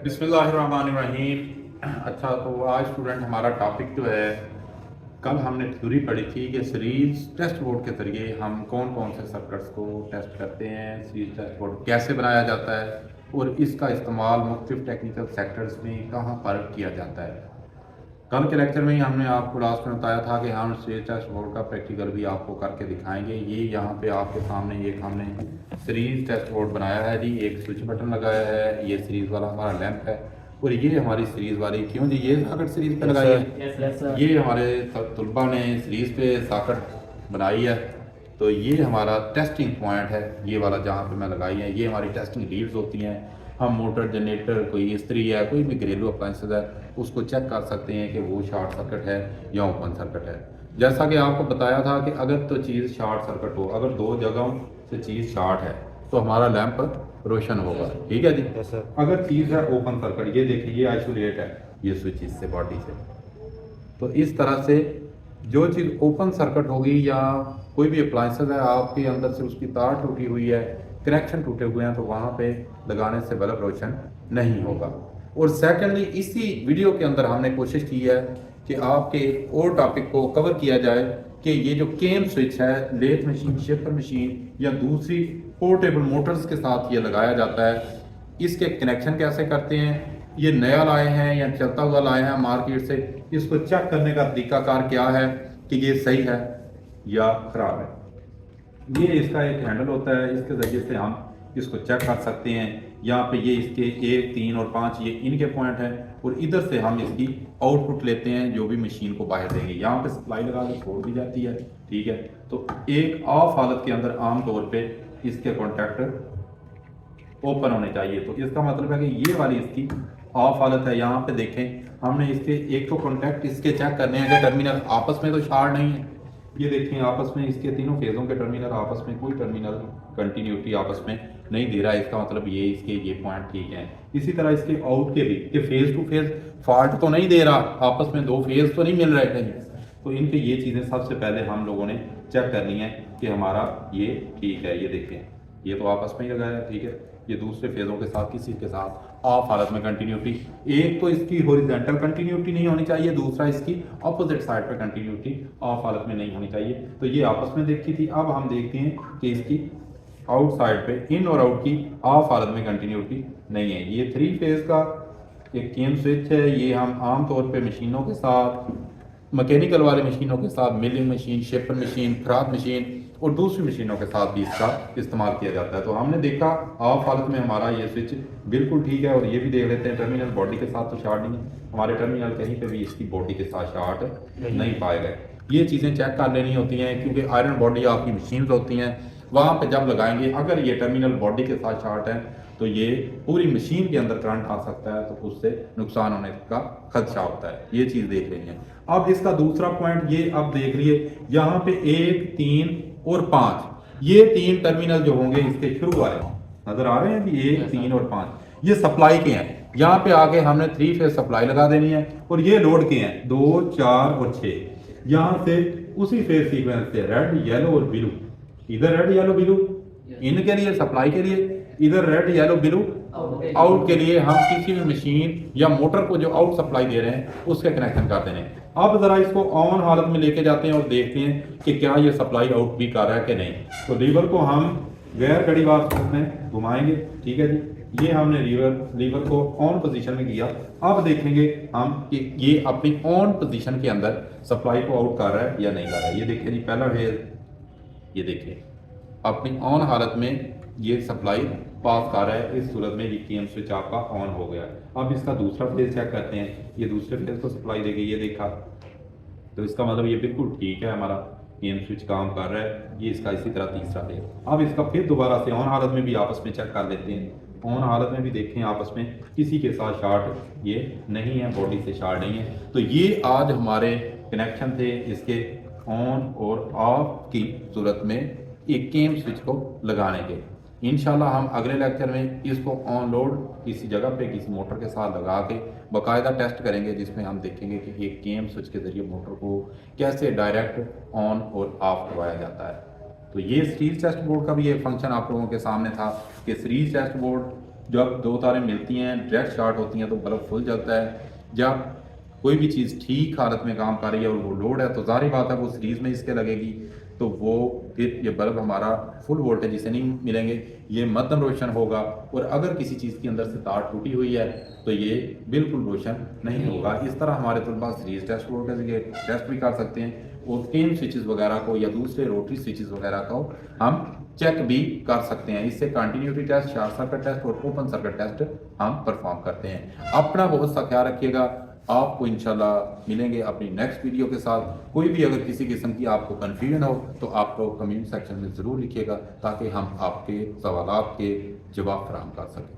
बिस्मिल्लाहिर्रहमानिर्रहीम। अच्छा, तो आज स्टूडेंट हमारा टॉपिक जो है, कल हमने थ्योरी पढ़ी थी कि सीरीज टेस्ट बोर्ड के ज़रिए हम कौन कौन से सर्किट्स को टेस्ट करते हैं, सीरीज टेस्ट बोर्ड कैसे बनाया जाता है और इसका इस्तेमाल मुख्तलिफ टेक्निकल सेक्टर्स में कहाँ पर किया जाता है। कल के लेक्चर में ही हमने आपको लास्ट में बताया था कि हम सीरीज टेस्ट बोर्ड का प्रैक्टिकल भी आपको करके दिखाएंगे। ये यहाँ पे आपके सामने एक हमने सीरीज टेस्ट बोर्ड बनाया है जी, एक स्विच बटन लगाया है, ये सीरीज वाला हमारा लैंप है और ये हमारी सीरीज वाली, क्यों जी ये सॉकेट सीरीज पे लगाई है। ये हमारे तलबा ने सीरीज पे सॉकेट बनाई है, तो ये हमारा टेस्टिंग पॉइंट है, ये वाला जहाँ पे मैं लगाई है। ये हमारी टेस्टिंग लीड्स होती हैं। हम मोटर, जनरेटर, कोई इस्त्री है, कोई भी घरेलू अप्लाइंसेस है, उसको चेक कर सकते हैं कि वो शॉर्ट सर्किट है या ओपन सर्किट है। जैसा कि आपको बताया था कि अगर तो चीज़ शॉर्ट सर्किट हो, अगर दो जगहों से चीज़ शॉर्ट है तो हमारा लैंप रोशन होगा, ठीक है जी। अगर चीज़ है ओपन सर्किट, ये देखिए ये आइसोलेट है, ये स्विच इससे बॉडी से, तो इस तरह से जो चीज़ ओपन सर्किट होगी या कोई भी अप्लाइंसेस है आपके अंदर से उसकी तार टूटी हुई है, कनेक्शन टूटे हुए हैं, तो वहाँ पे लगाने से बल्ब रोशन नहीं होगा। और सेकेंडली इसी वीडियो के अंदर हमने कोशिश की है कि आपके और टॉपिक को कवर किया जाए कि ये जो केम स्विच है, लेथ मशीन, शेपर मशीन या दूसरी पोर्टेबल मोटर्स के साथ ये लगाया जाता है, इसके कनेक्शन कैसे करते हैं, ये नया लाए हैं या चलता हुआ लाए हैं मार्केट से, इसको चेक करने का तरीकाकार क्या है कि ये सही है या खराब है। ये इसका एक हैंडल होता है, इसके जरिए से हम इसको चेक कर सकते हैं। यहाँ पे ये इसके 1, 3 और 5 ये इनके पॉइंट हैं और इधर से हम इसकी आउटपुट लेते हैं जो भी मशीन को बाहर देंगे। यहाँ पे सप्लाई लगा के छोड़ दी जाती है, ठीक है। तो एक ऑफ हालत के अंदर आमतौर पे इसके कॉन्टैक्ट ओपन होने चाहिए, तो इसका मतलब है कि ये वाली इसकी ऑफ हालत है। यहाँ पे देखें, हमने इसके एक तो कॉन्टैक्ट इसके चेक करने हैं कि टर्मिनल आपस में तो शार्ट नहीं है। ये देखें आपस में इसके तीनों फेजों के टर्मिनल आपस में कोई टर्मिनल कंटिन्यूटी आपस में नहीं दे रहा है, इसका मतलब ये इसके ये पॉइंट ठीक है। इसी तरह इसके आउट के भी कि फेज टू फेज फॉल्ट तो नहीं दे रहा, आपस में दो फेज तो नहीं मिल रहे कहीं, तो इनके ये चीज़ें सबसे पहले हम लोगों ने चेक करनी है कि हमारा ये ठीक है। ये देखें, ये तो आपस में ही लगाया है, ठीक है। ये दूसरे फेजों के साथ किसी के साथ ऑफ हालत में कंटिन्यूटी, एक तो इसकी हॉरिजॉन्टल कंटिन्यूटी नहीं होनी चाहिए, दूसरा इसकी अपोजिट साइड पर कंटिन्यूटी ऑफ हालत में नहीं होनी चाहिए, तो ये आपस में देखी थी। अब हम देखते हैं कि इसकी आउट साइड पे इन और आउट की ऑफ हालत में कंटिन्यूटी नहीं है। ये 3 फेज का एक केम स्विच है, ये हम आमतौर पे मशीनों के साथ, मैकेनिकल वाले मशीनों के साथ, मिलिंग मशीन, शेपर मशीन, खराद मशीन और दूसरी मशीनों के साथ भी इसका इस्तेमाल किया जाता है। तो हमने देखा ऑफ हालत में हमारा ये स्विच बिल्कुल ठीक है, और ये भी देख लेते हैं टर्मिनल बॉडी के साथ तो शार्ट नहीं है, हमारे टर्मिनल कहीं पे भी इसकी बॉडी के साथ शार्ट नहीं पाए गए। ये चीज़ें चेक कर लेनी होती हैं, क्योंकि आयरन बॉडी आपकी मशीन होती हैं, वहाँ पे जब लगाएंगे अगर ये टर्मिनल बॉडी के साथ शार्ट है तो ये पूरी मशीन के अंदर करंट आ सकता है, तो उससे नुकसान होने का खदशा होता है। ये चीज़ देख लेनी है। अब इसका दूसरा पॉइंट ये अब देख लिए, यहाँ पे 1, 3 और 5 ये 3 टर्मिनल जो होंगे इसके शुरू वाले नजर आ रहे हैं कि 1, 3 और 5 ये सप्लाई के हैं। यहाँ पे आके हमने 3 फेज सप्लाई लगा देनी है, और ये लोड के हैं 2, 4 और 6। यहाँ से उसी फेज सीक्वेंस से रेड, येलो और ब्लू, इधर रेड, येलो, ब्लू इनके लिए सप्लाई के लिए, इधर रेड, येलो, ब्लू आउट के लिए हम किसी भी मशीन या मोटर को जो आउट सप्लाई दे रहे हैं उसके कनेक्शन करते हैं। अब जरा इसको ऑन हालत में लेके जाते हैं और देखते हैं कि क्या ये सप्लाई आउट भी कर रहा है कि नहीं। तो लीवर को हम गैर घड़ीवार में घुमाएंगे, ठीक है जी। ये हमने लीवर को ऑन पोजीशन में किया। अब देखेंगे हम कि ये अपनी ऑन पोजीशन के अंदर सप्लाई को आउट कर रहा है या नहीं कर रहा है। ये देखिए जी, पहला फेज, ये देखिए अपनी ऑन हालत में ये सप्लाई पास कर रहा है, इस सूरत में ये केम स्विच आपका ऑन हो गया। अब इसका दूसरा फेज चेक करते हैं, ये दूसरे फेज को सप्लाई देगी, ये देखा, तो इसका मतलब ये बिल्कुल ठीक है, हमारा केम स्विच काम कर रहा है। ये इसका इसी तरह तीसरा फेज। अब इसका फिर दोबारा से ऑन हालत में भी आपस में चेक कर लेते हैं। ऑन हालत में भी देखें आपस में किसी के साथ शार्ट ये नहीं है, बॉडी से शार्ट नहीं है। तो ये आज हमारे कनेक्शन थे इसके ऑन और ऑफ की सूरत में एक केम स्विच को लगाने के। इंशाल्लाह हम अगले लेक्चर में इसको ऑन लोड किसी जगह पे किसी मोटर के साथ लगा के बाकायदा टेस्ट करेंगे, जिसमें हम देखेंगे कि एक केम स्विच के ज़रिए मोटर को कैसे डायरेक्ट ऑन और ऑफ करवाया जाता है। तो ये सीरीज टेस्ट बोर्ड का भी एक फंक्शन आप लोगों के सामने था कि सीरीज टेस्ट बोर्ड जब दो तारें मिलती हैं डायरेक्ट शॉर्ट होती हैं तो बल्ब फुल जलता है। जब कोई भी चीज़ ठीक हालत में काम कर रही है और वो लोड है तो ज़ाहिर बात है वो सीरीज़ में इसके लगेगी, तो वो फिर ये बल्ब हमारा फुल वोल्टेज इसे नहीं मिलेंगे, ये मध्यम रोशन होगा। और अगर किसी चीज़ की अंदर से तार टूटी हुई है तो ये बिल्कुल रोशन नहीं होगा। इस तरह हमारे तलबा सीरीज टेस्ट वोल्टेज के टेस्ट भी कर सकते हैं और केन स्विचेस वगैरह को या दूसरे रोटरी स्विचेस वगैरह को हम चेक भी कर सकते हैं। इससे continuity test, short circuit test और ओपन सर्किट टेस्ट हम परफॉर्म करते हैं। अपना बहुत सा ख्याल रखिएगा। आपको इंशाल्लाह मिलेंगे अपनी नेक्स्ट वीडियो के साथ। कोई भी अगर किसी किस्म की आपको कन्फ्यूजन हो तो आपको कमेंट सेक्शन में ज़रूर लिखिएगा ताकि हम आपके सवालात के जवाब फराहम कर सकें।